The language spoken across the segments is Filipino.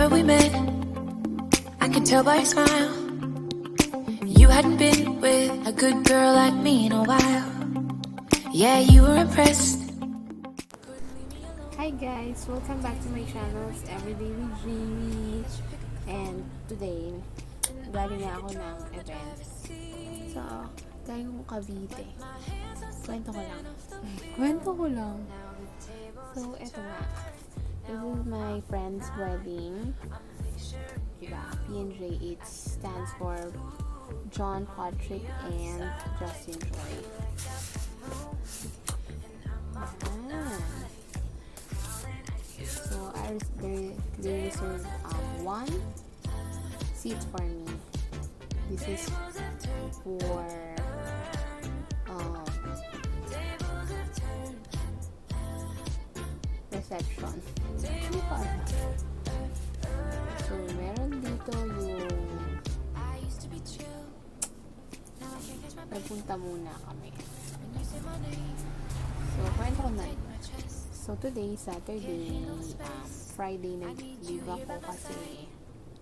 remember we met, I could tell by your smile. You hadn't been with a good girl like me in a while. Yeah, you were impressed. Hi guys! Welcome back to my channel, Everyday with Jamie. And today, galing na ako ng event. So, galing ko Cavite. Kwento ko lang. So, eto nga. This is my friend's wedding. Diba? PNJ, it stands for John Patrick and Justin Joy. So they reserved one seat for me. This is for reception. So meron dito yung nagpunta muna kami. So kwento ko na. So today, Saturday, Friday nag-leave ako kasi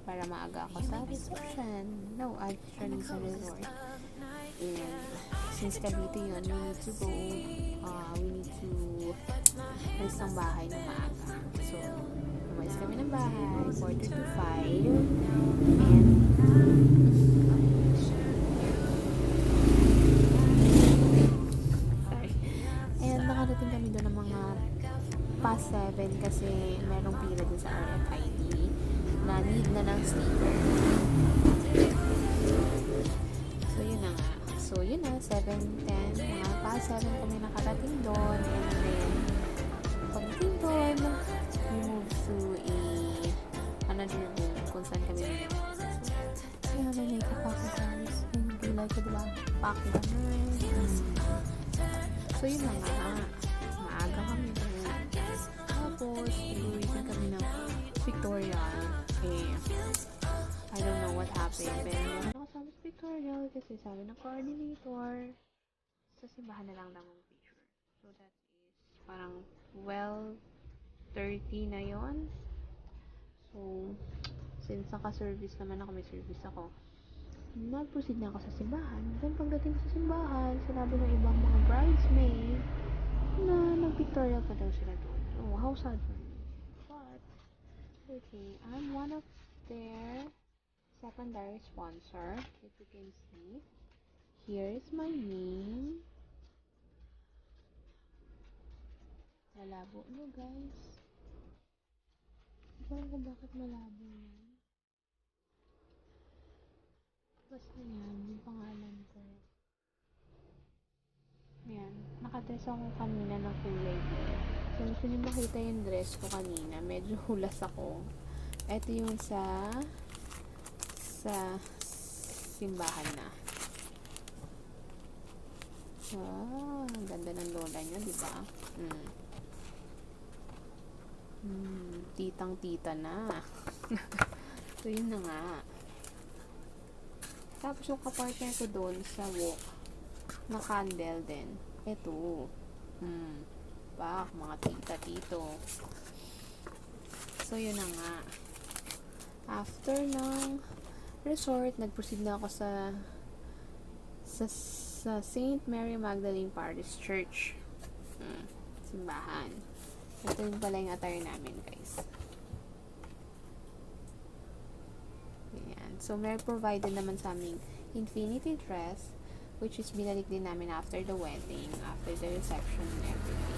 para maaga ako sa reception. No, actually sa resort. And since Cavite yun, we need to go, we need to alis ng bahay ng maaga. So, umalis kami ng bahay, 4:45. And nakarating kami doon ng mga past 7 kasi merong pila din sa RFID na need na ng sticker. So, yun na nga. So, yun na, 7:10. Mga past 7 kami nakarating doon. And then, pagdating doon, we move to another room kung saan kami rin. So, yun na, may kapako guys. Hindi like ko, diba? Pack na. So, yun na nga. Maaga kami doon. Tapos, iluwi din kami ng Victorial. I don't know what happened. Pero ako sabi sa Victorial kasi sabi ng coordinator sa simbahan na lang daw ng picture. So, that is parang 12:30 na yon. So, since naka-service naman ako, may service ako, nag-proceed na ako sa simbahan. Then, pagdating sa simbahan, sinabi ng ibang mga bridesmaid na nag-Victorial pa daw sila doon. Oh, how sad for me. But, okay, I'm one of their secondary sponsor. If you can see, here is my name. Malabo no guys. Parang ko bakit malabo yan. Basta yan, yung pangalan ko. Yan, nakadress ako kanina ng kulay blue. So, gusto niyo makita yung dress ko kanina. Medyo hulas ako. Ito yung sa simbahan na. Ang ganda ng lola niya, di ba? Titang-tita na. So, yun na nga. Tapos yung kapartner ko doon sa walk na candle din. Ito. Mga tita-tito. So, yun na nga. After ng resort, nag-proceed na ako sa St. Mary Magdalene Parish Church. Simbahan. Ito yung pala yung attire namin, guys. Ayan. So, may provided naman sa aming infinity dress, which is binalik din namin after the wedding, after the reception and everything.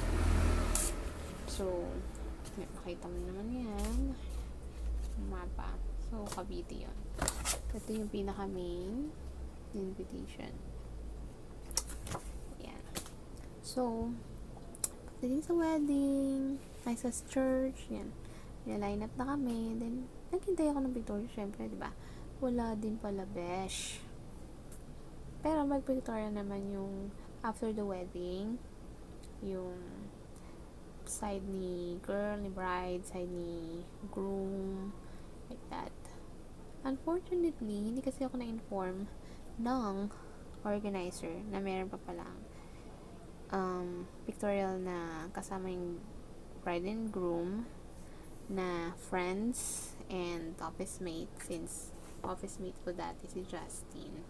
So, makita mo naman yan. Mapa. So, Cavite yun. Ito yung pinaka-main invitation. Ayan. So, pagdating sa wedding, ay sa church, yan. Line up na kami. Then, naghintay ako ng Victoria, syempre, diba? Wala din pala, besh. Pero, mag-Victoria naman yung after the wedding, yung side ni girl, ni bride, side ni groom, like that. Unfortunately, hindi kasi ako na-inform ng organizer na meron pa palang pictorial na kasama yung bride and groom na friends and office mate, since office mate ko dati si Justin.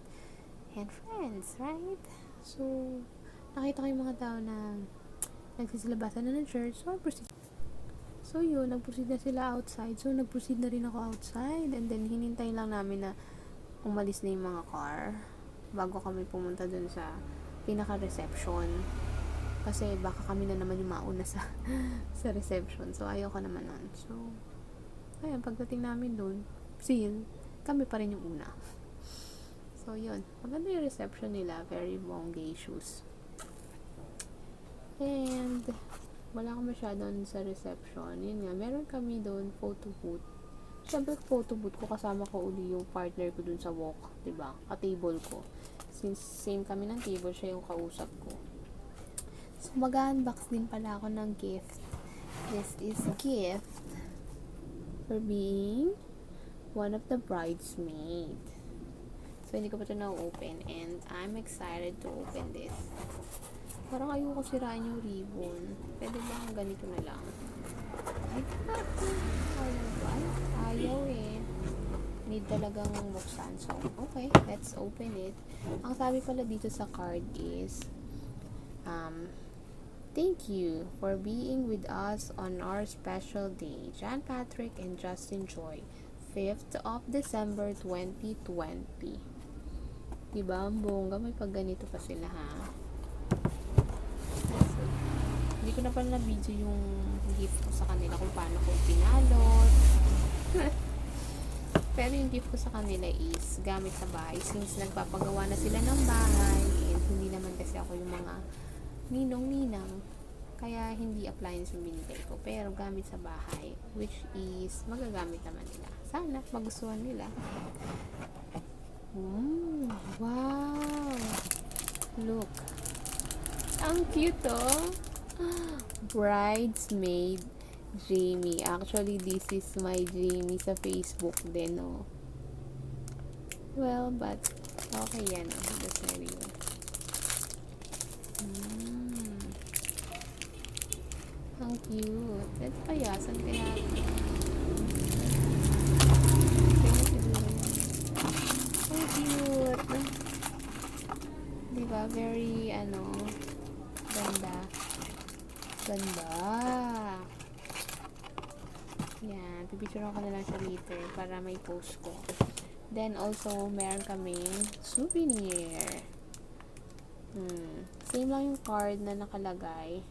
And friends, right? So, nakita ko yung mga tao na nagsisilabasan na ng church. So, yun, nag-proceed na sila outside. So, nag-proceed na rin ako outside. And then, hinintay lang namin na umalis na yung mga car bago kami pumunta dun sa pinaka-reception. Kasi, baka kami na naman yung mauna sa sa reception. So, ayoko naman nun. So, ayun, pagdating namin dun, kami pa rin yung una. So, yun. Maganda yung reception nila. Very bongacious. And, wala akong masyadon sa reception. Yun nga, meron kami doon photo booth. Siyempre, photo booth ko, kasama ko uli yung partner ko dun sa walk, diba? Ka-table ko. Since same kami ng table, siya yung kausap ko. So, mag-unbox din pala ako ng gift. This is a gift for being one of the bridesmaid. So, hindi ko pa ito na-open. And, I'm excited to open this. Parang ayoko sirain yung ribbon. Pwede ba ang ganito na lang? Ayaw eh. Need talagang buksan. So, okay. Let's open it. Ang sabi pala dito sa card is, thank you for being with us on our special day. John Patrick and Justin Joy. 5th of December 2020. Diba? Ang bongga. May pag ganito pa sila, ha? Hindi ko na pala na-video yung gift ko sa kanila kung paano ko pinalot. Pero yung gift ko sa kanila is gamit sa bahay since nagpapagawa na sila ng bahay and hindi naman kasi ako yung mga ninong-ninang. Kaya hindi appliance yung binigay ko. Pero gamit sa bahay, which is magagamit naman nila. Sana magustuhan nila. Wow! Look! Ang cute, oh! Bridesmaid Jamie. Actually, this is my Jamie sa Facebook din, oh. Well, but okay yan, oh. That's very good. Ang cute. That's kaya, saan kaya? Ang cute. Diba? Very, ganda. Ganda. Yan. Pipicturean ko na lang siya later para may post ko. Then, also, meron kaming souvenir. Same lang yung card na nakalagay.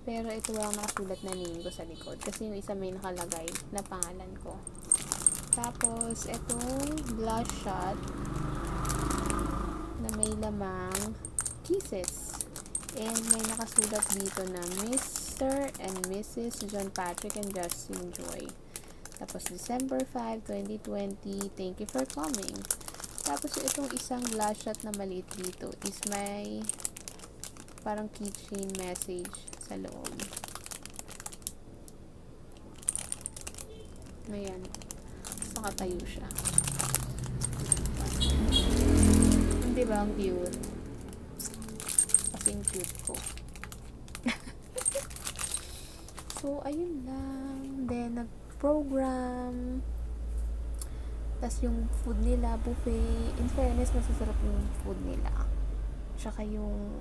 Pero ito lang nakasulat na name ko sa likod. Kasi yung isa may nakalagay na pangalan ko. Tapos, itong blush shot na may lamang kisses. And may nakasulat dito na Mr. and Mrs. John Patrick and Justin Joy. Tapos December 5, 2020, thank you for coming. Tapos itong isang glass shot na maliit dito is may parang keychain message sa loob. Ayan. Nakatayo siya. Hindi ba ang cute? Kasing cute ko. So, ayun lang. Then, nag-program. Tapos, yung food nila, buffet. In fairness, masasarap yung food nila. Tsaka yung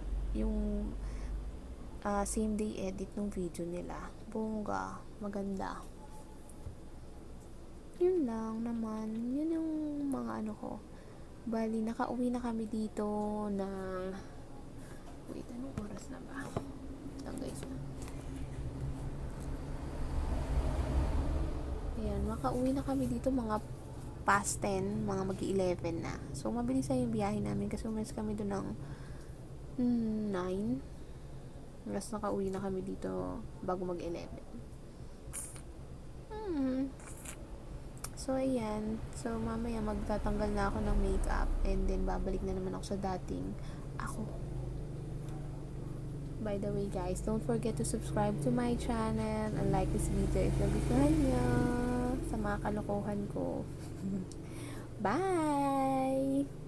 same day edit ng video nila. Bongga. Maganda. Yun lang naman. Yun yung mga ko. Bali, nakauwi na kami dito ng... Wait, anong oras na ba? Lang guys. Ayan, makauwi na kami dito mga past 10, mga mag-11 na. So, mabilis na yung biyahe namin kasi umalis kami doon ng 9. Tapos nakauwi na kami dito bago mag-11. So, ayan. So, mamaya magtatanggal na ako ng makeup and then babalik na naman ako sa dating ako. By the way, guys, don't forget to subscribe to my channel and like this video if nagustuhan nyo sa mga kalokohan ko. Bye!